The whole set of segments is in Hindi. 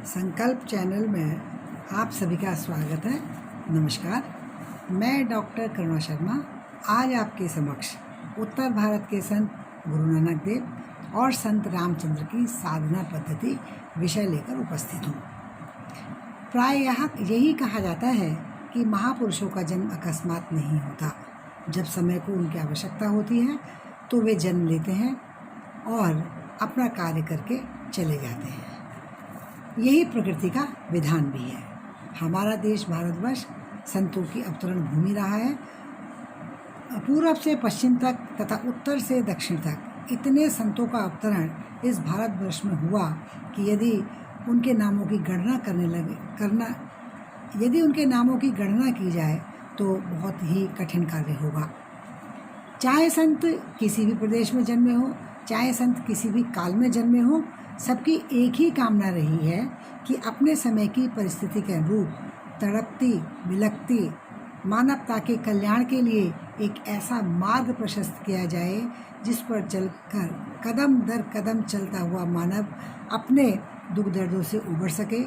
संकल्प चैनल में आप सभी का स्वागत है। नमस्कार, मैं डॉक्टर करुणा शर्मा आज आपके समक्ष उत्तर भारत के संत गुरु नानक देव और संत रामचंद्र की साधना पद्धति विषय लेकर उपस्थित हूँ। प्राय यही कहा जाता है कि महापुरुषों का जन्म अकस्मात नहीं होता। जब समय को उनकी आवश्यकता होती है तो वे जन्म लेते हैं और अपना कार्य करके चले जाते हैं। यही प्रकृति का विधान भी है। हमारा देश भारतवर्ष संतों की अवतरण भूमि रहा है। पूर्व से पश्चिम तक तथा उत्तर से दक्षिण तक इतने संतों का अवतरण इस भारतवर्ष में हुआ कि यदि उनके नामों की गणना की जाए तो बहुत ही कठिन कार्य होगा। चाहे संत किसी भी प्रदेश में जन्मे हो, चाहे संत किसी भी काल में जन्मे हो, सबकी एक ही कामना रही है कि अपने समय की परिस्थिति के अनुरूप तड़पती बिलखती मानवता के कल्याण के लिए एक ऐसा मार्ग प्रशस्त किया जाए जिस पर चलकर कदम दर कदम चलता हुआ मानव अपने दुख दर्दों से उबर सके,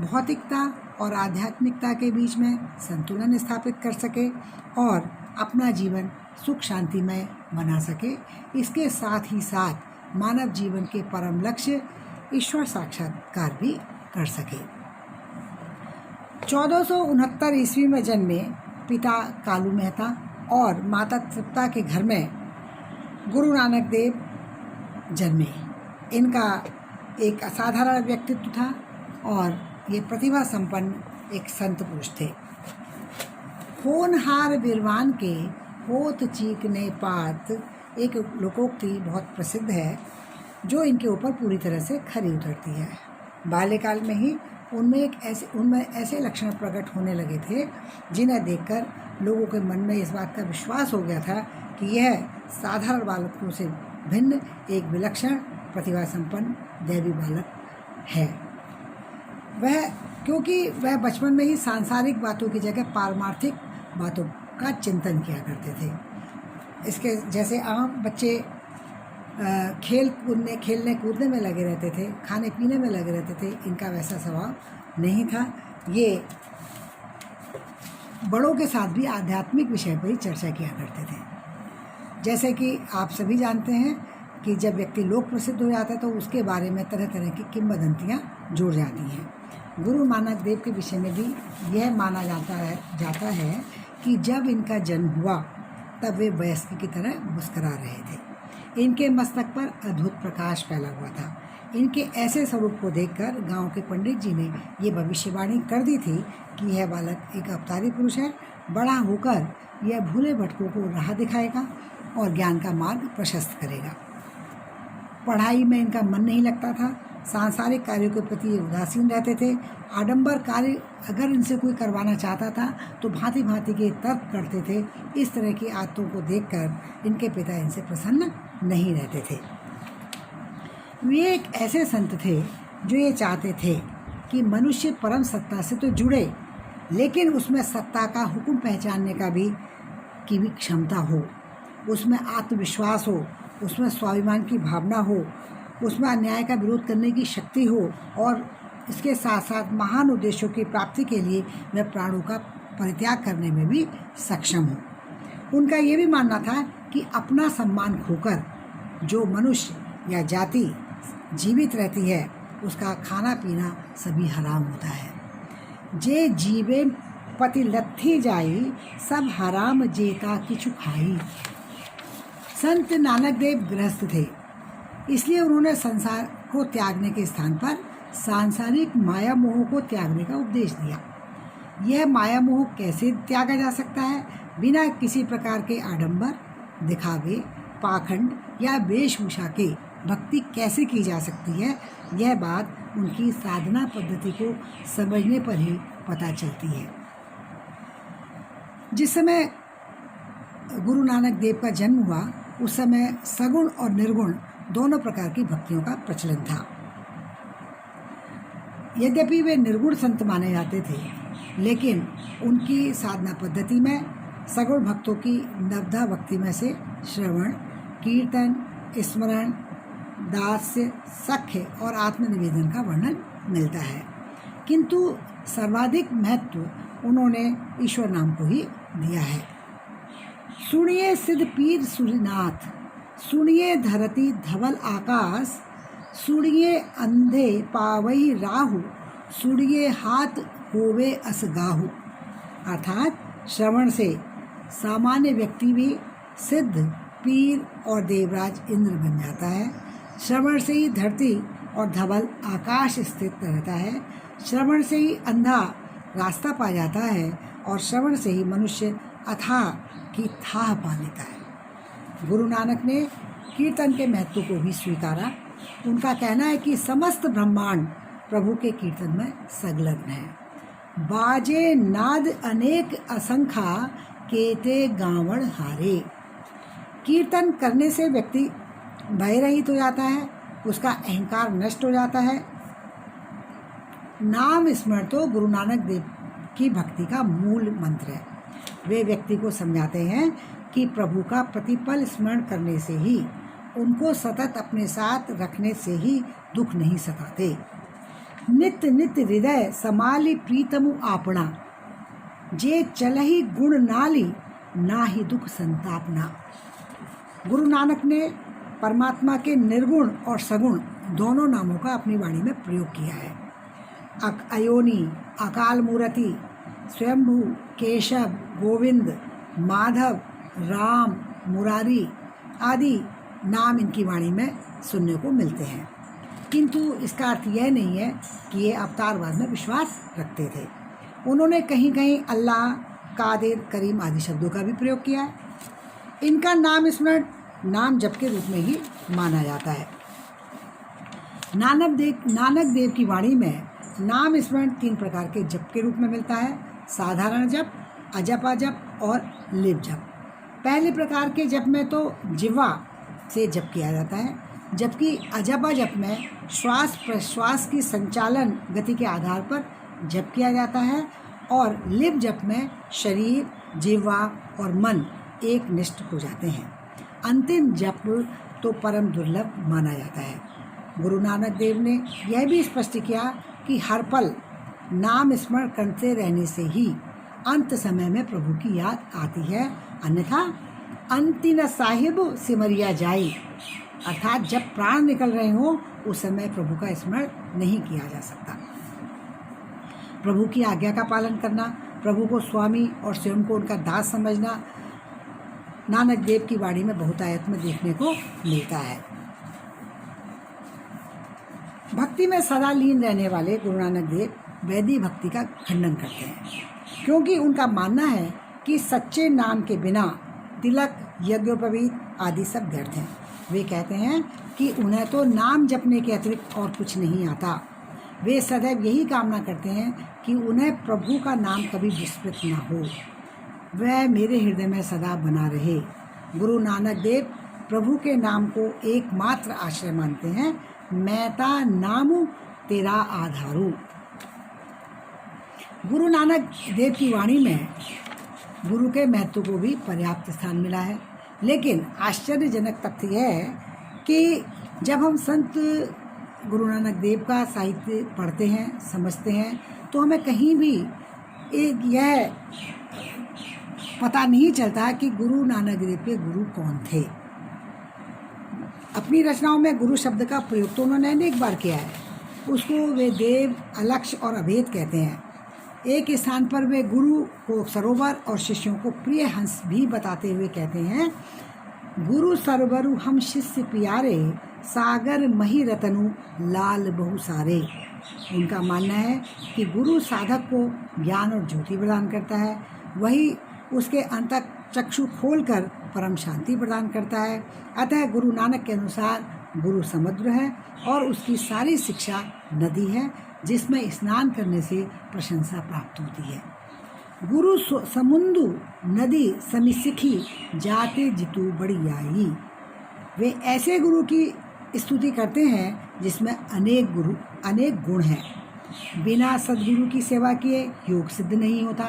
भौतिकता और आध्यात्मिकता के बीच में संतुलन स्थापित कर सके और अपना जीवन सुख शांतिमय बना सके। इसके साथ ही साथ मानव जीवन के परम लक्ष्य ईश्वर साक्षात्कार भी कर सके। 1469 ईस्वी में जन्मे पिता कालू मेहता और माता तृप्ता के घर में गुरु नानक देव जन्मे। इनका एक असाधारण व्यक्तित्व था और ये प्रतिभा संपन्न एक संत पुरुष थे। होनहार बिरवान के होत चीकने पात एक लोकोक्ति बहुत प्रसिद्ध है जो इनके ऊपर पूरी तरह से खरी उतरती है। बाल्यकाल में ही उनमें ऐसे लक्षण प्रकट होने लगे थे जिन्हें देखकर लोगों के मन में इस बात का विश्वास हो गया था कि यह साधारण बालकों से भिन्न एक विलक्षण प्रतिभा संपन्न दैवी बालक है। क्योंकि वह बचपन में ही सांसारिक बातों की जगह पारमार्थिक बातों का चिंतन किया करते थे। इसके जैसे आम बच्चे खेलने कूदने में लगे रहते थे, खाने पीने में लगे रहते थे, इनका वैसा स्वभाव नहीं था। ये बड़ों के साथ भी आध्यात्मिक विषय पर ही चर्चा किया करते थे। जैसे कि आप सभी जानते हैं कि जब व्यक्ति लोक प्रसिद्ध हो जाता है तो उसके बारे में तरह तरह की किंवदंतियाँ जुड़ जाती हैं। गुरु नानक देव के विषय में भी यह माना जाता है कि जब इनका जन्म हुआ तब वे वयस्क की तरह मुस्करा रहे थे। इनके मस्तक पर अद्भुत प्रकाश फैला हुआ था। इनके ऐसे स्वरूप को देखकर गांव के पंडित जी ने ये भविष्यवाणी कर दी थी कि यह बालक एक अवतारी पुरुष है। बड़ा होकर यह भूले भटकों को राह दिखाएगा और ज्ञान का मार्ग प्रशस्त करेगा। पढ़ाई में इनका मन नहीं लगता था। सांसारिक कार्यों के प्रति ये उदासीन रहते थे। आडंबर कार्य अगर इनसे कोई करवाना चाहता था तो भांति भांति के तर्क करते थे। इस तरह की आदतों को देखकर इनके पिता इनसे प्रसन्न नहीं रहते थे। वे एक ऐसे संत थे जो ये चाहते थे कि मनुष्य परम सत्ता से तो जुड़े, लेकिन उसमें सत्ता का हुक्म पहचानने की भी क्षमता हो, उसमें आत्मविश्वास हो, उसमें स्वाभिमान की भावना हो, उसमें अन्याय का विरोध करने की शक्ति हो और इसके साथ साथ महान उद्देश्यों की प्राप्ति के लिए वह प्राणों का परित्याग करने में भी सक्षम हो। उनका ये भी मानना था कि अपना सम्मान खोकर जो मनुष्य या जाति जीवित रहती है उसका खाना पीना सभी हराम होता है। जे जीवे पति लत्थी जाई सब हराम जेता किछु खाई। संत नानक देव गृहस्थ थे, इसलिए उन्होंने संसार को त्यागने के स्थान पर सांसारिक माया मोह को त्यागने का उपदेश दिया। यह माया मोह कैसे त्यागा जा सकता है? बिना किसी प्रकार के आडंबर, दिखावे, पाखंड या वेशभूषा के भक्ति कैसे की जा सकती है? यह बात उनकी साधना पद्धति को समझने पर ही पता चलती है। जिस समय गुरु नानक देव का जन्म हुआ उस समय सगुण और निर्गुण दोनों प्रकार की भक्तियों का प्रचलन था। यद्यपि वे निर्गुण संत माने जाते थे, लेकिन उनकी साधना पद्धति में सगुण भक्तों की नवधा भक्ति में से श्रवण, कीर्तन, स्मरण, दास्य, सख्य और आत्मनिवेदन का वर्णन मिलता है। किंतु सर्वाधिक महत्व उन्होंने ईश्वर नाम को ही दिया है। सुनिए सिद्ध पीर सूर्यनाथ, सुनिए धरती धवल आकाश, सुनिए अंधे पावई राहु, सुनिए हाथ होवे असगाहु। अर्थात श्रवण से सामान्य व्यक्ति भी सिद्ध, पीर और देवराज इंद्र बन जाता है। श्रवण से ही धरती और धवल आकाश स्थित रहता है। श्रवण से ही अंधा रास्ता पा जाता है और श्रवण से ही मनुष्य अथाह की थाह पा लेता है। गुरु नानक ने कीर्तन के महत्व को भी स्वीकारा। उनका कहना है कि समस्त ब्रह्मांड प्रभु के कीर्तन में संलग्न है। बाजे नाद अनेक असंख्या, केते गावण हारे। कीर्तन करने से व्यक्ति भयरहित हो जाता है, उसका अहंकार नष्ट हो जाता है। नाम स्मरण तो गुरु नानक देव की भक्ति का मूल मंत्र है। वे व्यक्ति को समझाते हैं कि प्रभु का प्रतिपल स्मरण करने से ही, उनको सतत अपने साथ रखने से ही दुख नहीं सताते। नित्य नित्य हृदय समाली प्रीतमु आपना, जे चलही गुण नाली, ना ही दुख संतापना। गुरु नानक ने परमात्मा के निर्गुण और सगुण दोनों नामों का अपनी वाणी में प्रयोग किया है। अयोनी, अकाल मूर्ति, स्वयंभू, केशव, गोविंद, माधव, राम, मुरारी आदि नाम इनकी वाणी में सुनने को मिलते हैं। किंतु इसका अर्थ यह नहीं है कि ये अवतारवाद में विश्वास रखते थे। उन्होंने कहीं कहीं अल्लाह, कादिर, करीम आदि शब्दों का भी प्रयोग किया है। इनका नाम स्मरण नाम जप के रूप में ही माना जाता है। नानक देव की वाणी में नाम स्मरण 3 प्रकार के जप के रूप में मिलता है: साधारण जप, अजपा जप और लिप जप। पहले प्रकार के जप में तो जिह्वा से जप किया जाता है, जबकि अजपा जप में श्वास प्रश्वास की संचालन गति के आधार पर जप किया जाता है, और लिप जप में शरीर, जिह्वा और मन एक निष्ठ हो जाते हैं। अंतिम जप तो परम दुर्लभ माना जाता है। गुरु नानक देव ने यह भी स्पष्ट किया कि हर पल नाम स्मरण करते रहने से ही अंत समय में प्रभु की याद आती है, अन्यथा अंति न साहिब सिमरिया जाई। अर्थात जब प्राण निकल रहे हो उस समय प्रभु का स्मरण नहीं किया जा सकता। प्रभु की आज्ञा का पालन करना, प्रभु को स्वामी और स्वयं को उनका दास समझना नानक देव की वाणी में बहुतायत में देखने को मिलता है। भक्ति में सदा लीन रहने वाले गुरु नानक देव वैदिक भक्ति का खंडन करते हैं, क्योंकि उनका मानना है कि सच्चे नाम के बिना तिलक, यज्ञोपवीत आदि सब व्यर्थ हैं। वे कहते हैं कि उन्हें तो नाम जपने के अतिरिक्त और कुछ नहीं आता। वे सदैव यही कामना करते हैं कि उन्हें प्रभु का नाम कभी विस्मृत न हो, वह मेरे हृदय में सदा बना रहे। गुरु नानक देव प्रभु के नाम को एकमात्र आश्रय मानते हैं। मैता नामु तेरा आधारू। गुरु नानक देव की वाणी में गुरु के महत्व को भी पर्याप्त स्थान मिला है, लेकिन आश्चर्यजनक तथ्य यह है कि जब हम संत गुरु नानक देव का साहित्य पढ़ते हैं, समझते हैं, तो हमें कहीं भी यह पता नहीं चलता कि गुरु नानक देव के गुरु कौन थे। अपनी रचनाओं में गुरु शब्द का प्रयोग तो उन्होंने अनेक बार किया है। उसको वे देव, अलक्ष और अभेद कहते हैं। एक स्थान पर वे गुरु को सरोवर और शिष्यों को प्रिय हंस भी बताते हुए कहते हैं, गुरु सरोवरु हम शिष्य प्यारे, सागर मही रतनु लाल बहु सारे। उनका मानना है कि गुरु साधक को ज्ञान और ज्योति प्रदान करता है, वही उसके अंतक चक्षु खोलकर परम शांति प्रदान करता है। अतः गुरु नानक के अनुसार गुरु समुद्र है और उसकी सारी शिक्षा नदी है, जिसमें स्नान करने से प्रशंसा प्राप्त होती है। गुरु समुंदु नदी समिसिखी, जाते जितु बड़ी आई। वे ऐसे गुरु की स्तुति करते हैं जिसमें अनेक गुण हैं। बिना सद्गुरु की सेवा किए योग सिद्ध नहीं होता,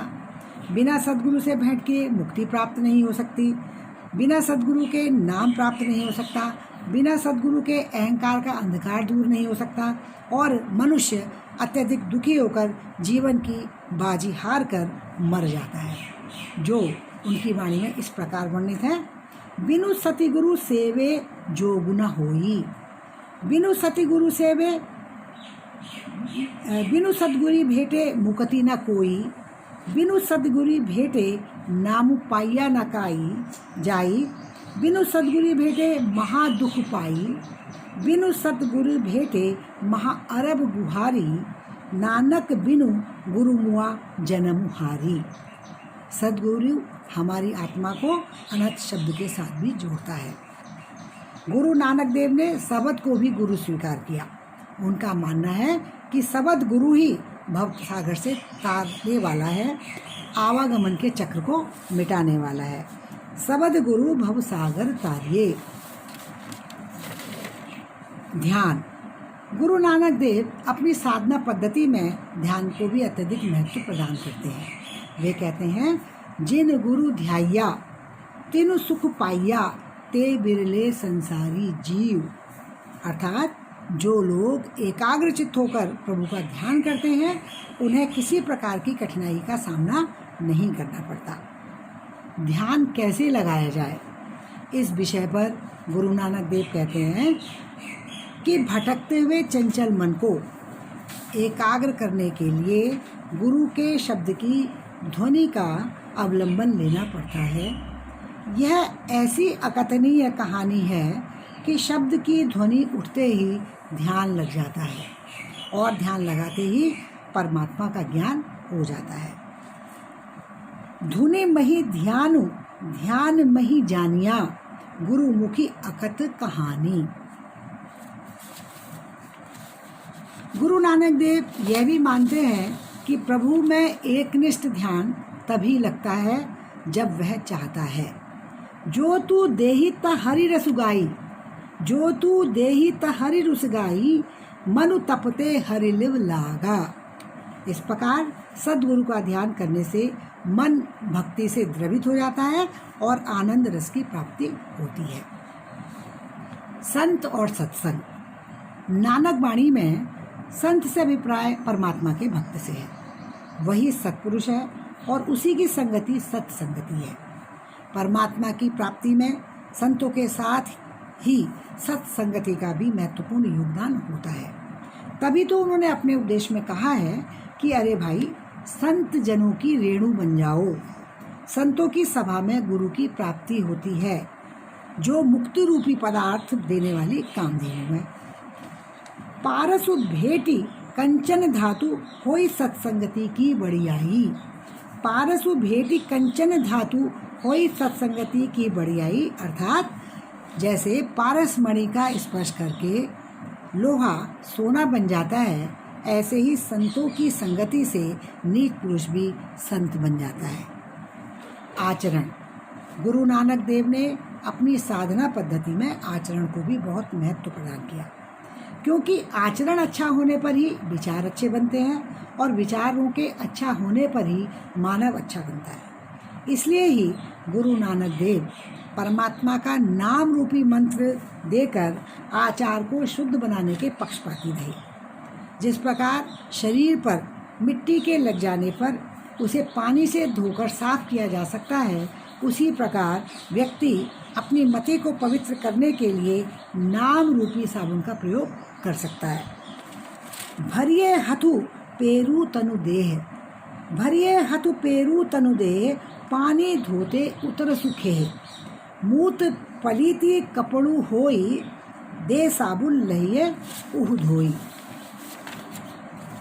बिना सद्गुरु से भेंट किए मुक्ति प्राप्त नहीं हो सकती, बिना सद्गुरु के नाम प्राप्त नहीं हो सकता, बिना सद्गुरु के अहंकार का अंधकार दूर नहीं हो सकता और मनुष्य अत्यधिक दुखी होकर जीवन की बाजी हार कर मर जाता है, जो उनकी वाणी में इस प्रकार वर्णित है। बिनु सतिगुरु सेवे जो गुना होई, बिनु सतिगुरु सेवे बिनु सद्गुरी भेटे मुक्ति न कोई, बिनु सद्गुरी भेटे नामु पाइया न काई जाई, बिनु सद्गुरी भेटे महा दुख पाई, बिनु सद्गुरु भेटे महा अरब गुहारी, नानक बिनु गुरु मुआ जन्म हारी। सद्गुरु हमारी आत्मा को अनंत शब्द के साथ भी जोड़ता है। गुरु नानक देव ने सबद को भी गुरु स्वीकार किया। उनका मानना है कि सबद गुरु ही भव सागर से तारने वाला है, आवागमन के चक्र को मिटाने वाला है। सबद गुरु भव सागर तारिये। ध्यान। गुरु नानक देव अपनी साधना पद्धति में ध्यान को भी अत्यधिक महत्व प्रदान करते हैं। वे कहते हैं, जिन गुरु ध्याया तिनु सुख पाइया, ते बिरले संसारी जीव। अर्थात जो लोग एकाग्रचित्त होकर प्रभु का ध्यान करते हैं, उन्हें किसी प्रकार की कठिनाई का सामना नहीं करना पड़ता। ध्यान कैसे लगाया जाए, इस विषय पर गुरु नानक देव कहते हैं कि भटकते हुए चंचल मन को एकाग्र करने के लिए गुरु के शब्द की ध्वनि का अवलंबन लेना पड़ता है। यह ऐसी अकथनीय कहानी है कि शब्द की ध्वनि उठते ही ध्यान लग जाता है और ध्यान लगाते ही परमात्मा का ज्ञान हो जाता है। धुनि मही ध्यानु ध्यान मही जानिया, गुरुमुखी अकथ कहानी। गुरु नानक देव यह भी मानते हैं कि प्रभु में एकनिष्ठ ध्यान तभी लगता है जब वह चाहता है। जो तू देही ता हरि रस गाई, जो तू देही ता हरि रस गाई, मनु तपते हरि लिव लागा। इस प्रकार सद्गुरु का ध्यान करने से मन भक्ति से द्रवित हो जाता है और आनंद रस की प्राप्ति होती है। संत और सत्संग। नानक वाणी में संत से अभिप्राय परमात्मा के भक्त से है। वही सत्पुरुष है और उसी की संगति सत्संगति है। परमात्मा की प्राप्ति में संतों के साथ ही सत्संगति का भी महत्वपूर्ण योगदान होता है। तभी तो उन्होंने अपने उपदेश में कहा है कि अरे भाई, संत जनों की रेणु बन जाओ। संतों की सभा में गुरु की प्राप्ति होती है, जो मुक्ति रूपी पदार्थ देने वाली कामधेनु है। पारसु भेटी कंचन धातु होई सत्संगति की बढ़ियाई। पारसु भेटी कंचन धातु होई सत्संगति की बढ़ियाई। अर्थात जैसे पारस मणि का स्पर्श करके लोहा सोना बन जाता है, ऐसे ही संतों की संगति से नीच पुरुष भी संत बन जाता है। आचरण। गुरु नानक देव ने अपनी साधना पद्धति में आचरण को भी बहुत महत्व प्रदान किया, क्योंकि आचरण अच्छा होने पर ही विचार अच्छे बनते हैं और विचारों के अच्छा होने पर ही मानव अच्छा बनता है। इसलिए ही गुरु नानक देव परमात्मा का नाम रूपी मंत्र देकर आचार को शुद्ध बनाने के पक्षपाती रहे। जिस प्रकार शरीर पर मिट्टी के लग जाने पर उसे पानी से धोकर साफ किया जा सकता है, उसी प्रकार व्यक्ति अपनी मति को पवित्र करने के लिए नाम रूपी साबुन का प्रयोग कर सकता है। भरिये हथु पेरू तनु देह, भरिये हथु पेरू तनु देह, पानी धोते उतर सुखे, मूत पलीती कपड़ू होई, दे साबुन लहिए उह धोई।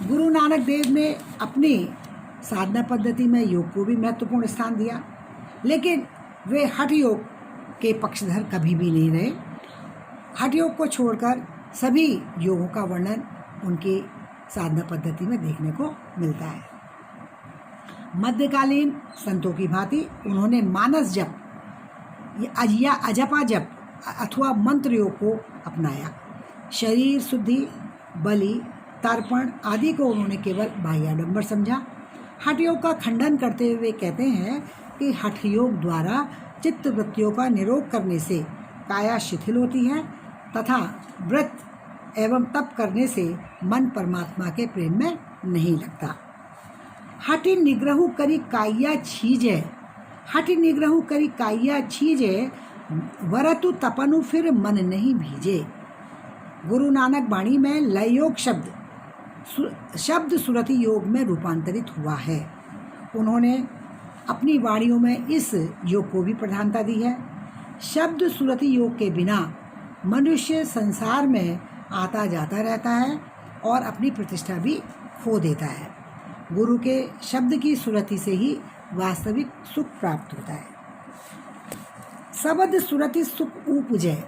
गुरु नानक देव ने अपनी साधना पद्धति में योग को भी महत्वपूर्ण स्थान दिया, लेकिन वे हठ योग के पक्षधर कभी भी नहीं रहे। हठ योग को छोड़कर सभी योगों का वर्णन उनकी साधना पद्धति में देखने को मिलता है। मध्यकालीन संतों की भांति उन्होंने मानस जप या अजपा जप अथवा मंत्र योग को अपनाया। शरीर शुद्धि, बलि, तर्पण आदि को उन्होंने केवल बाह्याडंबर समझा। हठ योग का खंडन करते हुए कहते हैं कि हठ योग द्वारा चित्त वृत्तियों का निरोध करने से काया शिथिल होती है, तथा व्रत एवं तप करने से मन परमात्मा के प्रेम में नहीं लगता। हठि निग्रहु करी काया छीजे, हठि निग्रहु करी काया छीजे, वरतु तपनु फिर मन नहीं भीजे। गुरु नानक वाणी में लय योग शब्द सुरति योग में रूपांतरित हुआ है। उन्होंने अपनी वाणियों में इस योग को भी प्रधानता दी है। शब्द सुरति योग के बिना मनुष्य संसार में आता जाता रहता है और अपनी प्रतिष्ठा भी खो देता है। गुरु के शब्द की सुरति से ही वास्तविक सुख प्राप्त होता है। सबद सुरति सुख उपजय,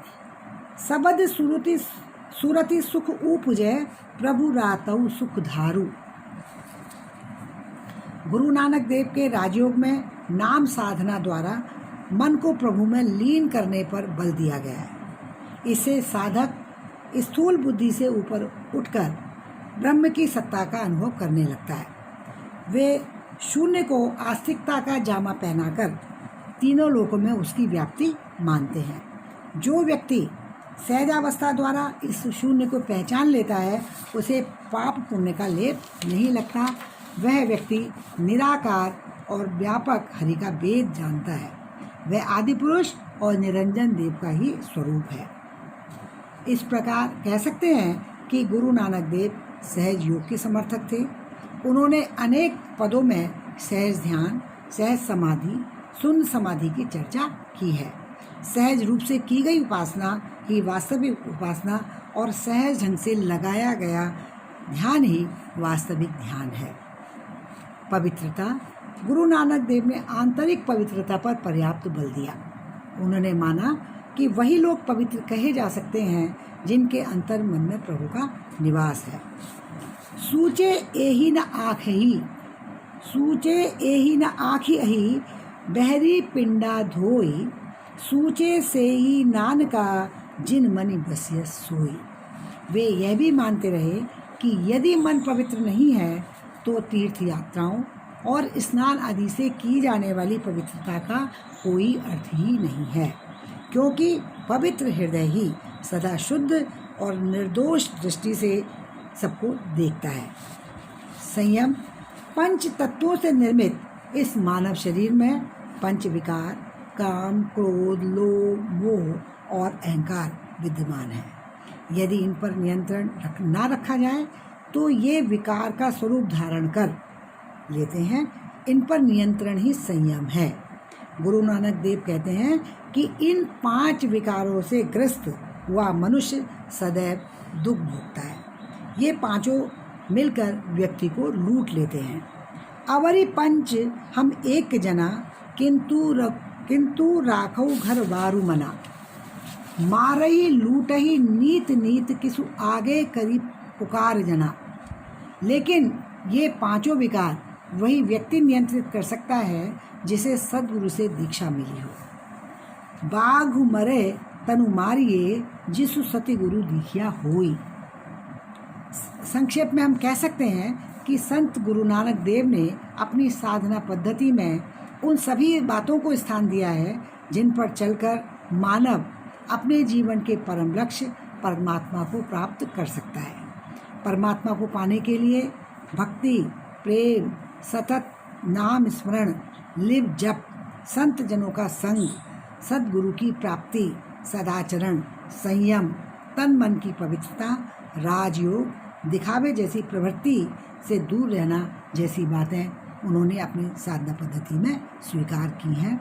सबद सुरति सुख उपजय, प्रभु रातऊ सुख धारू। गुरु नानक देव के राजयोग में नाम साधना द्वारा मन को प्रभु में लीन करने पर बल दिया गया है। इससे साधक स्थूल बुद्धि से ऊपर उठकर ब्रह्म की सत्ता का अनुभव करने लगता है। वे शून्य को आस्तिकता का जामा पहनाकर तीनों लोकों में उसकी व्याप्ति मानते हैं। जो व्यक्ति सहजावस्था द्वारा इस शून्य को पहचान लेता है, उसे पाप पुण्य का लेप नहीं लगता। वह व्यक्ति निराकार और व्यापक हरि का वेद जानता है। वह आदि पुरुष और निरंजन देव का ही स्वरूप है। इस प्रकार कह सकते हैं कि गुरु नानक देव सहज योग के समर्थक थे। उन्होंने अनेक पदों में सहज ध्यान, सहज समाधि, शून्य समाधि की चर्चा की है। सहज रूप से की गई उपासना ही वास्तविक उपासना और सहज ढंग से लगाया गया ध्यान ही वास्तविक ध्यान है। पवित्रता, गुरु नानक देव ने आंतरिक पवित्रता पर पर्याप्त बल दिया। उन्होंने माना कि वही लोग पवित्र कहे जा सकते हैं जिनके अंतर मन में प्रभु का निवास है। सूचे एही न आँखही, सूचे एही न आँखी अही, बहरी पिंडा धोई, सूचे से ही नानका जिन मनि बसिय सोई। वे यह भी मानते रहे कि यदि मन पवित्र नहीं है तो तीर्थ यात्राओं और स्नान आदि से की जाने वाली पवित्रता का कोई अर्थ ही नहीं है, क्योंकि पवित्र हृदय ही सदा शुद्ध और निर्दोष दृष्टि से सबको देखता है। संयम, पंच तत्वों से निर्मित इस मानव शरीर में पंच विकार काम, क्रोध, लोभ, मोह और अहंकार विद्यमान है। यदि इन पर नियंत्रण ना रखा जाए तो ये विकार का स्वरूप धारण कर लेते हैं। इन पर नियंत्रण ही संयम है। गुरु नानक देव कहते हैं कि इन 5 विकारों से ग्रस्त हुआ मनुष्य सदैव दुख भोगता है। ये पांचों मिलकर व्यक्ति को लूट लेते हैं। अवरी पंच हम एक जना, किंतु राखौ घर वारु मना, मारही लूटही नीत नीत किसु आगे करी पुकार जना। लेकिन ये पांचों विकार वही व्यक्ति नियंत्रित कर सकता है जिसे सद्गुरु से दीक्षा मिली हो। बाघ मरे तनु मारिए, जिसु सति गुरु दीखिया होई। संक्षेप में हम कह सकते हैं कि संत गुरु नानक देव ने अपनी साधना पद्धति में उन सभी बातों को स्थान दिया है जिन पर चलकर मानव अपने जीवन के परम लक्ष्य परमात्मा को प्राप्त कर सकता है। परमात्मा को पाने के लिए भक्ति, प्रेम, सतत नाम स्मरण, लिव जप, संत जनों का संग, सद्गुरु की प्राप्ति, सदाचरण, संयम, तन मन की पवित्रता, राजयोग, दिखावे जैसी प्रवृत्ति से दूर रहना जैसी बातें उन्होंने अपनी साधना पद्धति में स्वीकार की हैं।